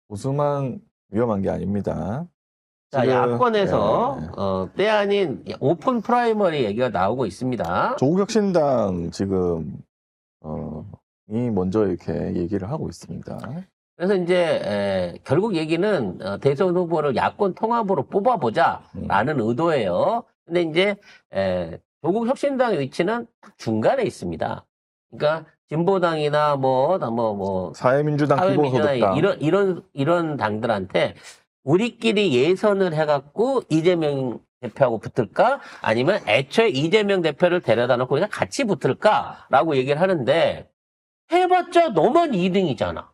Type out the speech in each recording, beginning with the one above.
보수만 위험한 게 아닙니다. 자, 지금, 야권에서 때 아닌 오픈 프라이머리 얘기가 나오고 있습니다. 조국혁신당 지금 이 먼저 이렇게 얘기를 하고 있습니다. 그래서 이제 결국 얘기는 대선 후보를 야권 통합으로 뽑아보자라는 의도예요. 근데 이제 조국 혁신당의 위치는 딱 중간에 있습니다. 그러니까 진보당이나 사회민주당, 기본소득당. 이런 당들한테 우리끼리 예선을 해갖고 이재명 대표하고 붙을까? 아니면 애초에 이재명 대표를 데려다 놓고 그냥 같이 붙을까라고 얘기를 하는데 해봤자 너만 2등이잖아.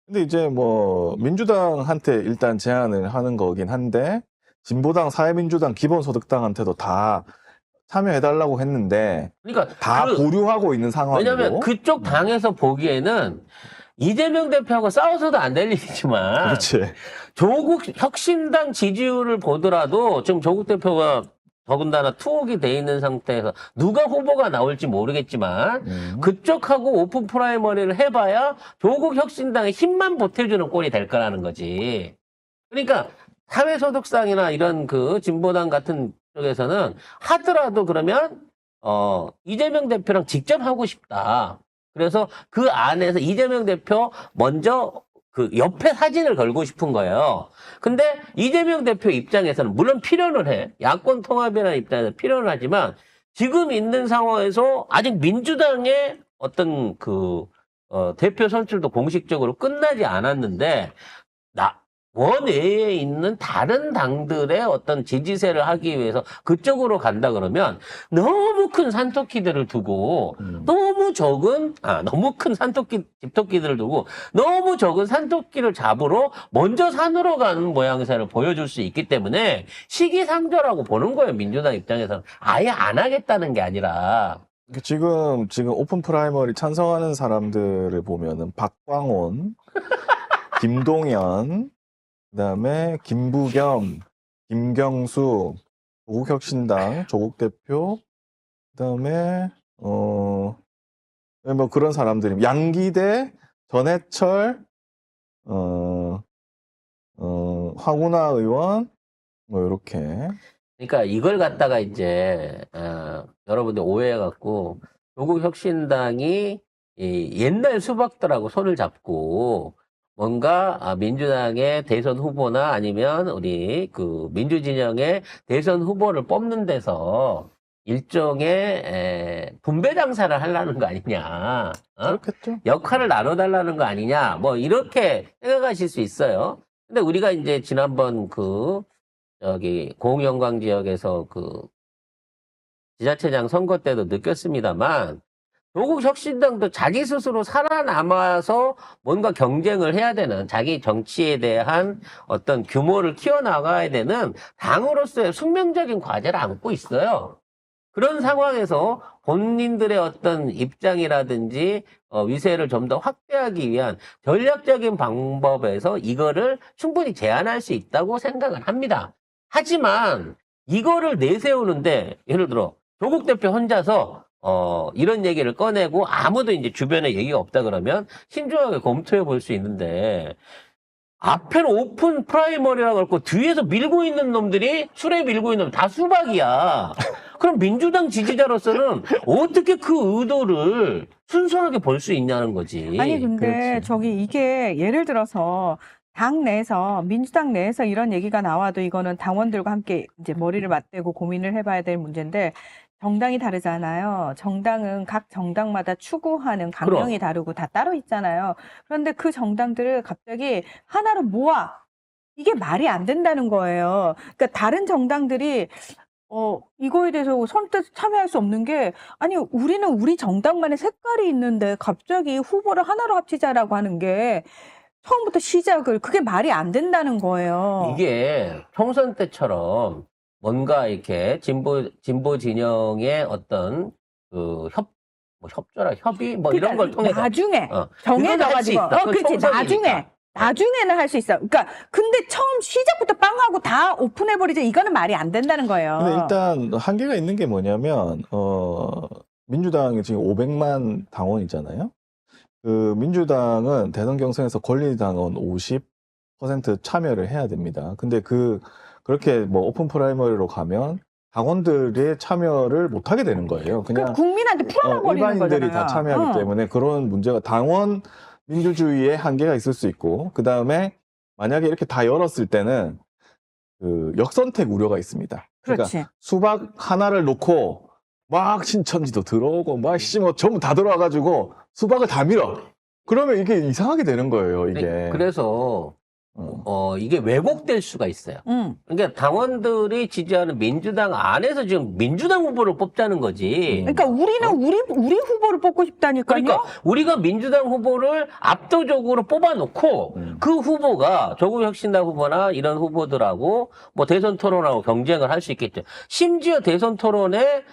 근데 이제 뭐 민주당한테 일단 제안을 하는 거긴 한데 진보당, 사회민주당, 기본소득당한테도 다 참여해달라고 했는데 그러니까 다 보류하고 있는 상황이고. 왜냐면 그쪽 당에서 보기에는 이재명 대표하고 싸워서도 안 될 일이지만 그렇지. 조국 혁신당 지지율을 보더라도 지금 조국 대표가 더군다나 투옥이 돼 있는 상태에서 누가 후보가 나올지 모르겠지만 그쪽하고 오픈 프라이머리를 해봐야 조국 혁신당의 힘만 보태주는 꼴이 될 거라는 거지. 그러니까 사회소득당이나 이런 그 진보당 같은 쪽에서는 하더라도 그러면 이재명 대표랑 직접 하고 싶다. 그래서 그 안에서 이재명 대표 먼저 그 옆에 사진을 걸고 싶은 거예요. 근데 이재명 대표 입장에서는 물론 필요는 해. 야권 통합이라는 입장에서 필요는 하지만 지금 있는 상황에서 아직 민주당의 어떤 대표 선출도 공식적으로 끝나지 않았는데 원외에 있는 다른 당들의 어떤 지지세를 하기 위해서 그쪽으로 간다 그러면 너무 큰 산토끼들을 두고 너무 큰 집토끼들을 두고 너무 적은 산토끼를 잡으러 먼저 산으로 가는 모양새를 보여줄 수 있기 때문에 시기상조라고 보는 거예요. 민주당 입장에서는 아예 안 하겠다는 게 아니라. 지금 오픈 프라이머리 찬성하는 사람들을 보면은 박광온, 김동연, 그다음에 김부겸, 김경수, 조국혁신당, 조국 대표, 그다음에 뭐 그런 사람들이 양기대, 전해철, 황운하 의원 뭐 이렇게. 그러니까 이걸 갖다가 이제 여러분들 오해해갖고 조국 혁신당이 옛날 수박들하고 손을 잡고 뭔가 민주당의 대선 후보나 아니면 우리 그 민주진영의 대선 후보를 뽑는 데서 일종의 분배 장사를 하려는 거 아니냐. 그렇겠죠. 역할을 나눠달라는 거 아니냐. 뭐 이렇게 생각하실 수 있어요. 근데 우리가 이제 지난번 공영광 지역에서 지자체장 선거 때도 느꼈습니다만 조국 혁신당도 자기 스스로 살아남아서 뭔가 경쟁을 해야 되는 자기 정치에 대한 어떤 규모를 키워나가야 되는 당으로서의 숙명적인 과제를 안고 있어요. 그런 상황에서 본인들의 어떤 입장이라든지 위세를 좀 더 확대하기 위한 전략적인 방법에서 이거를 충분히 제한할 수 있다고 생각을 합니다. 하지만 이거를 내세우는데 예를 들어 조국 대표 혼자서 이런 얘기를 꺼내고 아무도 이제 주변에 얘기가 없다 그러면 신중하게 검토해 볼 수 있는데 앞에는 오픈 프라이머리라고 했고 뒤에서 밀고 있는 놈들이 술에 밀고 있는 놈 다 수박이야. 그럼 민주당 지지자로서는 어떻게 그 의도를 순수하게 볼 수 있냐는 거지. 아니 근데 그렇지. 이게 예를 들어서 당 내에서 민주당 내에서 이런 얘기가 나와도 이거는 당원들과 함께 이제 머리를 맞대고 고민을 해봐야 될 문제인데 정당이 다르잖아요. 정당은 각 정당마다 추구하는 강령이 다르고 다 따로 있잖아요. 그런데 그 정당들을 갑자기 하나로 모아 이게 말이 안 된다는 거예요. 그러니까 다른 정당들이 이거에 대해서 선뜻 참여할 수 없는 게, 아니, 우리는 우리 정당만의 색깔이 있는데 갑자기 후보를 하나로 합치자라고 하는 게 처음부터 시작을, 그게 말이 안 된다는 거예요. 이게 총선 때처럼 뭔가 이렇게 진보 진영의 어떤 협의 뭐 이런 걸 통해서 나중에 이건 할수 있어. 그건 그렇지. 총선이니까. 나중에는 할 수 있어. 그러니까 근데 처음 시작부터 빵하고 다 오픈해버리자, 이거는 말이 안 된다는 거예요. 근데 일단 한계가 있는 게 뭐냐면 민주당이 지금 500만 당원이잖아요. 그 민주당은 대선 경선에서 권리당원 50, 50% 참여를 해야 됩니다. 근데 그렇게 뭐 오픈 프라이머리로 가면 당원들의 참여를 못 하게 되는 거예요. 그냥 국민한테 풀어놔 버리는 일반인들이 거잖아요. 다 참여하기 때문에 그런 문제가 당원 민주주의에 한계가 있을 수 있고, 그 다음에 만약에 이렇게 다 열었을 때는 그 역선택 우려가 있습니다. 그러니까 그렇지. 수박 하나를 놓고 막 신천지도 들어오고 막 뭐 전부 다 들어와가지고 수박을 다 밀어. 그러면 이게 이상하게 되는 거예요, 이게. 그래서 이게 왜곡될 수가 있어요. 그러니까 당원들이 지지하는 민주당 안에서 지금 민주당 후보를 뽑자는 거지. 그러니까 우리는 우리 후보를 뽑고 싶다니까요. 그러니까 우리가 민주당 후보를 압도적으로 뽑아놓고 그 후보가 조국혁신당 후보나 이런 후보들하고 뭐 대선 토론하고 경쟁을 할 수 있겠죠. 심지어 대선 토론에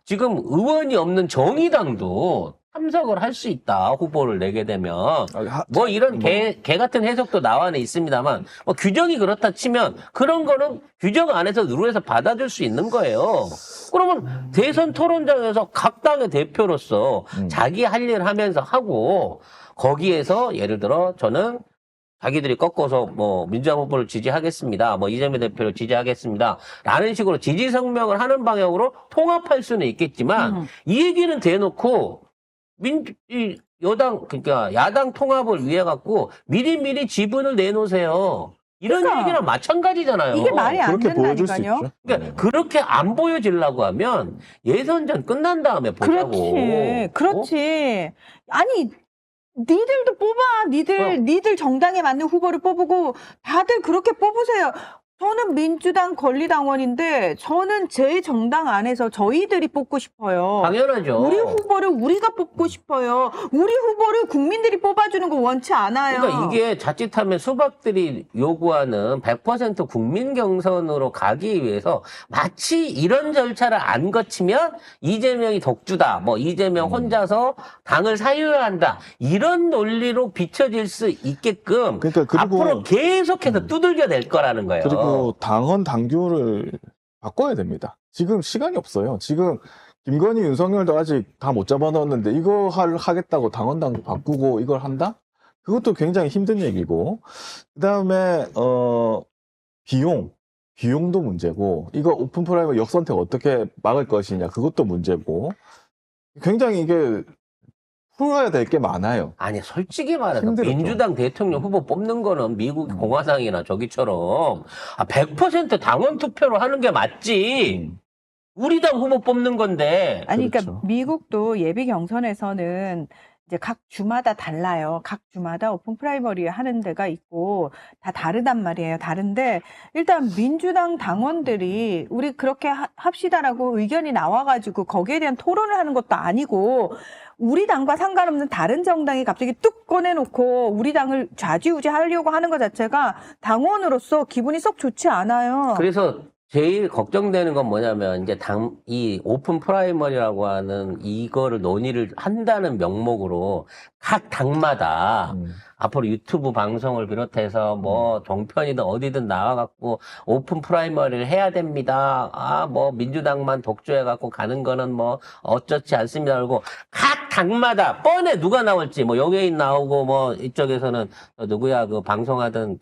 지금 의원이 없는 정의당도 참석을 할 수 있다. 후보를 내게 되면 뭐 이런 개 같은 해석도 나와는 있습니다만 뭐 규정이 그렇다 치면 그런 거는 규정 안에서 룰에서 받아줄 수 있는 거예요. 그러면 대선 토론장에서 각 당의 대표로서 자기 할 일 하면서 하고 거기에서 예를 들어 저는 자기들이 꺾어서 뭐 민주당 후보를 지지하겠습니다. 뭐 이재명 대표를 지지하겠습니다. 라는 식으로 지지 성명을 하는 방향으로 통합할 수는 있겠지만 이 얘기는 대놓고 이 여당 그러니까 야당 통합을 위해 갖고 미리미리 지분을 내놓으세요. 이런 그러니까 얘기랑 마찬가지잖아요. 이게 말이 안 그렇게 보여줄 수 된다니까요. 있죠. 그러니까 그렇게 안 보여지려고 하면 예선전 끝난 다음에 보자고. 그렇지. 아니, 니들도 뽑아. 니들 정당에 맞는 후보를 뽑고 다들 그렇게 뽑으세요. 저는 민주당 권리당원인데 저는 제 정당 안에서 저희들이 뽑고 싶어요. 당연하죠. 우리 후보를 우리가 뽑고 싶어요. 우리 후보를 국민들이 뽑아주는 거 원치 않아요. 그러니까 이게 자칫하면 수박들이 요구하는 100% 국민 경선으로 가기 위해서 마치 이런 절차를 안 거치면 이재명이 독주다. 뭐 이재명 혼자서 당을 사유한다. 이런 논리로 비춰질 수 있게끔 그러니까 그리고 앞으로 계속해서 두들겨 낼 거라는 거예요. 그리고 당헌 당규를 바꿔야 됩니다. 지금 시간이 없어요. 지금 김건희, 윤석열도 아직 다 못 잡아넣었는데 이거 하겠다고 당헌 당규 바꾸고 이걸 한다? 그것도 굉장히 힘든 얘기고, 그다음에 비용도 문제고, 이거 오픈 프라이머리 역선택 어떻게 막을 것이냐 그것도 문제고, 굉장히 이게 풀어야 될 게 많아요. 아니 솔직히 말해서 힘들었죠. 민주당 대통령 후보 뽑는 거는 미국 공화당이나 저기처럼 100% 당원 투표로 하는 게 맞지. 우리 당 후보 뽑는 건데. 아니, 그러니까 그렇죠. 미국도 예비 경선에서는 이제 각 주마다 달라요. 각 주마다 오픈 프라이머리 하는 데가 있고 다 다르단 말이에요. 다른데 일단 민주당 당원들이 우리 그렇게 합시다라고 의견이 나와가지고 거기에 대한 토론을 하는 것도 아니고 우리 당과 상관없는 다른 정당이 갑자기 뚝 꺼내놓고 우리 당을 좌지우지하려고 하는 것 자체가 당원으로서 기분이 썩 좋지 않아요. 그래서 제일 걱정되는 건 뭐냐면 이제 이 오픈 프라이머리라고 하는 이거를 논의를 한다는 명목으로 각 당마다 앞으로 유튜브 방송을 비롯해서 뭐 종편이든 어디든 나와갖고 오픈 프라이머리를 해야 됩니다. 뭐 민주당만 독주해갖고 가는 거는 뭐 어쩌지 않습니다. 그리고 각 당마다 뻔해 누가 나올지 뭐 영예인 나오고 뭐 이쪽에서는 누구야 그 방송하던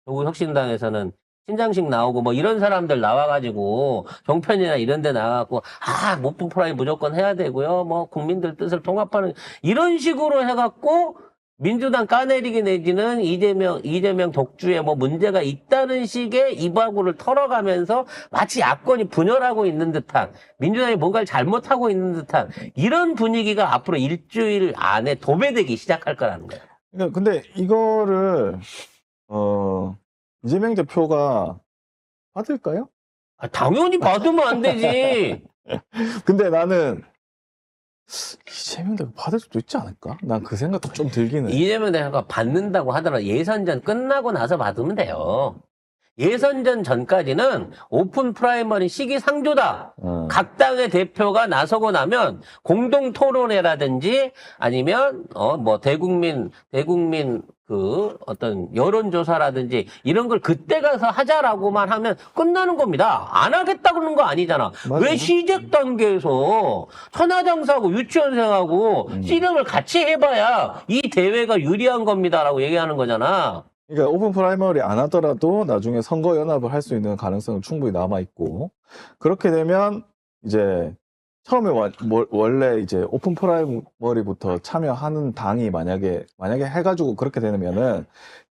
조국혁신당에서는 신장식 나오고 뭐 이런 사람들 나와가지고 종편이나 이런 데 나와갖고 오픈 프라이 무조건 해야 되고요. 뭐 국민들 뜻을 통합하는 이런 식으로 해갖고 민주당 까내리기 내지는 이재명 독주에 뭐 문제가 있다는 식의 이바구를 털어가면서 마치 야권이 분열하고 있는 듯한 민주당이 뭔가를 잘못하고 있는 듯한 이런 분위기가 앞으로 일주일 안에 도배되기 시작할 거라는 거예요. 그러니까 근데 이거를 이재명 대표가 받을까요? 당연히 받으면 안 되지. 근데 나는 이재명 대표 받을 수도 있지 않을까? 난 그 생각도 좀 들기는. 이재명 대표가 받는다고 하더라도 예선전 끝나고 나서 받으면 돼요. 예선전 전까지는 오픈 프라이머리 시기상조다. 각 당의 대표가 나서고 나면 공동 토론회라든지 아니면 뭐 대국민 그 어떤 여론조사라든지 이런 걸 그때 가서 하자라고만 하면 끝나는 겁니다. 안 하겠다 그러는 거 아니잖아. 맞아요. 왜 시작 단계에서 천하장사하고 유치원생하고 씨름을 같이 해봐야 이 대회가 유리한 겁니다라고 얘기하는 거잖아. 그러니까 오픈 프라이머리 안 하더라도 나중에 선거 연합을 할 수 있는 가능성은 충분히 남아 있고 그렇게 되면 이제 처음에 원래 이제 오픈 프라이머리부터 참여하는 당이 만약에 해가지고 그렇게 되면은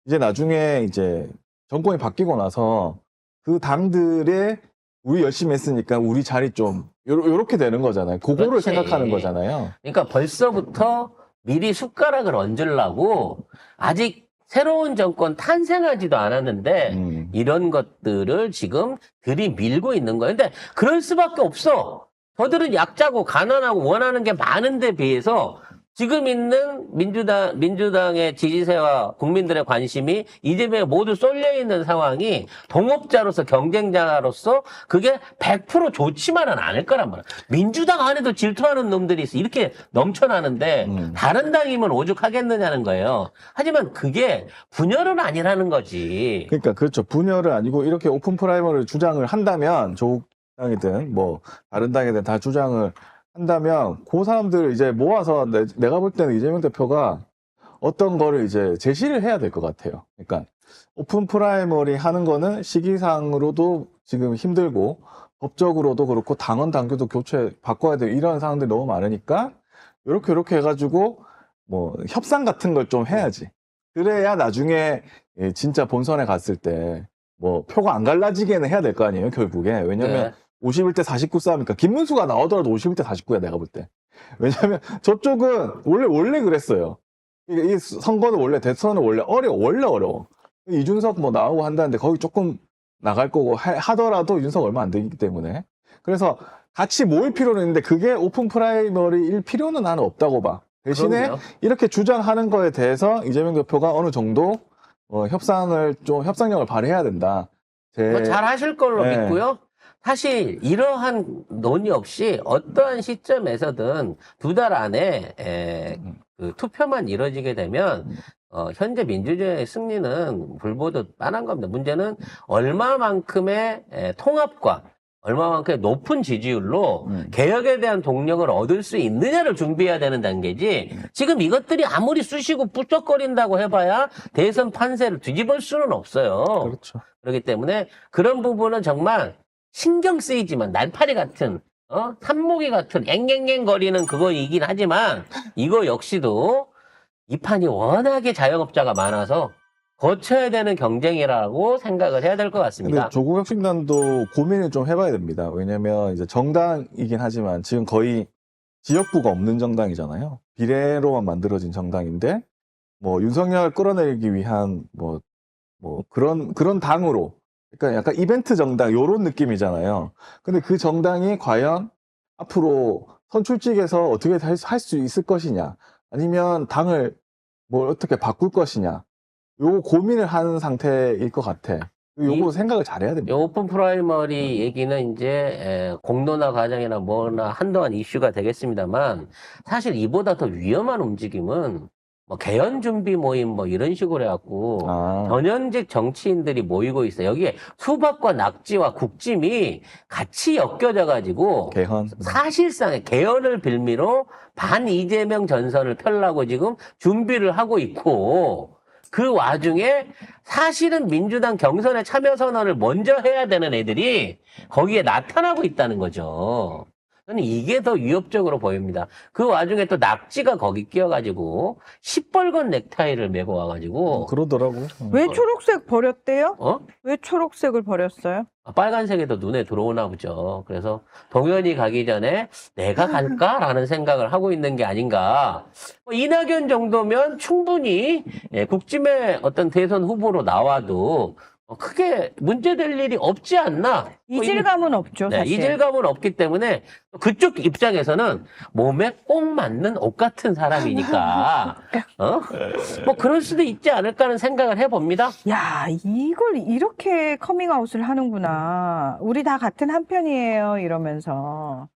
이제 나중에 이제 정권이 바뀌고 나서 그 당들의 우리 열심히 했으니까 우리 자리 좀 요렇게 되는 거잖아요. 그거를 그렇지. 생각하는 거잖아요. 그러니까 벌써부터 미리 숟가락을 얹으려고 아직 새로운 정권 탄생하지도 않았는데 이런 것들을 지금 들이밀고 있는 거예요. 근데 그럴 수밖에 없어. 저들은 약자고 가난하고 원하는 게 많은데 비해서 지금 있는 민주당의 지지세와 국민들의 관심이 이재명에 모두 쏠려 있는 상황이 동업자로서 경쟁자로서 그게 100% 좋지만은 않을 거란 말이야. 민주당 안에도 질투하는 놈들이 있어. 이렇게 넘쳐나는데 다른 당이면 오죽하겠느냐는 거예요. 하지만 그게 분열은 아니라는 거지. 그러니까 그렇죠. 분열은 아니고 이렇게 오픈 프라이머리 주장을 한다면 조국 당이든 뭐 다른 당이든 다 주장을 한다면 그 사람들을 이제 모아서 내가 볼 때는 이재명 대표가 어떤 거를 이제 제시를 해야 될 것 같아요. 그러니까 오픈 프라이머리 하는 거는 시기상으로도 지금 힘들고 법적으로도 그렇고 당원 당규도 교체 바꿔야 돼요. 이런 상황들이 너무 많으니까 이렇게 해가지고 뭐 협상 같은 걸 좀 해야지. 그래야 나중에 진짜 본선에 갔을 때 뭐 표가 안 갈라지게는 해야 될 거 아니에요, 결국에. 왜냐면 네. 51대 49 싸움이니까 김문수가 나오더라도 51대 49야, 내가 볼 때. 왜냐면 저쪽은 원래 그랬어요. 이 선거는 원래 대선은 원래 어려워. 이준석 뭐 나오고 한다는데 거기 조금 나갈 거고 하더라도 이준석 얼마 안 되기 때문에. 그래서 같이 모일 필요는 있는데 그게 오픈 프라이머리일 필요는 나는 없다고 봐. 대신에 그럼요. 이렇게 주장하는 거에 대해서 이재명 대표가 어느 정도 협상력을 발휘해야 된다. 잘 하실 걸로 네. 믿고요. 사실 이러한 논의 없이 어떠한 시점에서든 두 달 안에 그 투표만 이루어지게 되면 현재 민주주의의 승리는 불보듯 뻔한 겁니다. 문제는 얼마만큼의 통합과 얼마만큼의 높은 지지율로 개혁에 대한 동력을 얻을 수 있느냐를 준비해야 되는 단계지 지금 이것들이 아무리 쑤시고 뿌쩍거린다고 해봐야 대선 판세를 뒤집을 수는 없어요. 그렇죠. 그렇기 때문에 그런 부분은 정말 신경 쓰이지만 날파리 같은 산모기 같은 앵앵앵 거리는 그거이긴 하지만 이거 역시도 이 판이 워낙에 자영업자가 많아서 거쳐야 되는 경쟁이라고 생각을 해야 될 것 같습니다. 근데 조국혁신단도 고민을 좀 해봐야 됩니다. 왜냐면 이제 정당이긴 하지만 지금 거의 지역구가 없는 정당이잖아요. 비례로만 만들어진 정당인데 뭐 윤석열 끌어내리기 위한 뭐 그런 당으로 그러니까 약간 이벤트 정당 요런 느낌이잖아요. 근데 그 정당이 과연 앞으로 선출직에서 어떻게 할 수 있을 것이냐 아니면 당을 뭐 어떻게 바꿀 것이냐 요 고민을 하는 상태일 것 같아. 요거 생각을 잘해야 됩니다. 요 오픈 프라이머리 얘기는 이제 공론화 과정이나 뭐나 한동안 이슈가 되겠습니다만 사실 이보다 더 위험한 움직임은 뭐 개헌 준비 모임 뭐 이런 식으로 해갖고 전현직 정치인들이 모이고 있어요. 여기에 수박과 낙지와 국짐이 같이 엮여져가지고 개헌. 사실상의 개헌을 빌미로 반 이재명 전선을 펴려고 지금 준비를 하고 있고 그 와중에 사실은 민주당 경선에 참여 선언을 먼저 해야 되는 애들이 거기에 나타나고 있다는 거죠. 저는 이게 더 위협적으로 보입니다. 그 와중에 또 낙지가 거기 끼어가지고 시뻘건 넥타이를 메고 와가지고 그러더라고요. 왜 초록색 버렸대요? 어? 왜 초록색을 버렸어요? 빨간색이 더 눈에 들어오나 보죠. 그래서 동현이 가기 전에 내가 갈까라는 생각을 하고 있는 게 아닌가. 이낙연 정도면 충분히 국짐의 어떤 대선 후보로 나와도 크게 문제될 일이 없지 않나. 이질감은 없죠, 네, 사실. 이질감은 없기 때문에 그쪽 입장에서는 몸에 꼭 맞는 옷 같은 사람이니까 뭐 그럴 수도 있지 않을까 하는 생각을 해봅니다. 야, 이걸 이렇게 커밍아웃을 하는구나. 우리 다 같은 한 편이에요, 이러면서.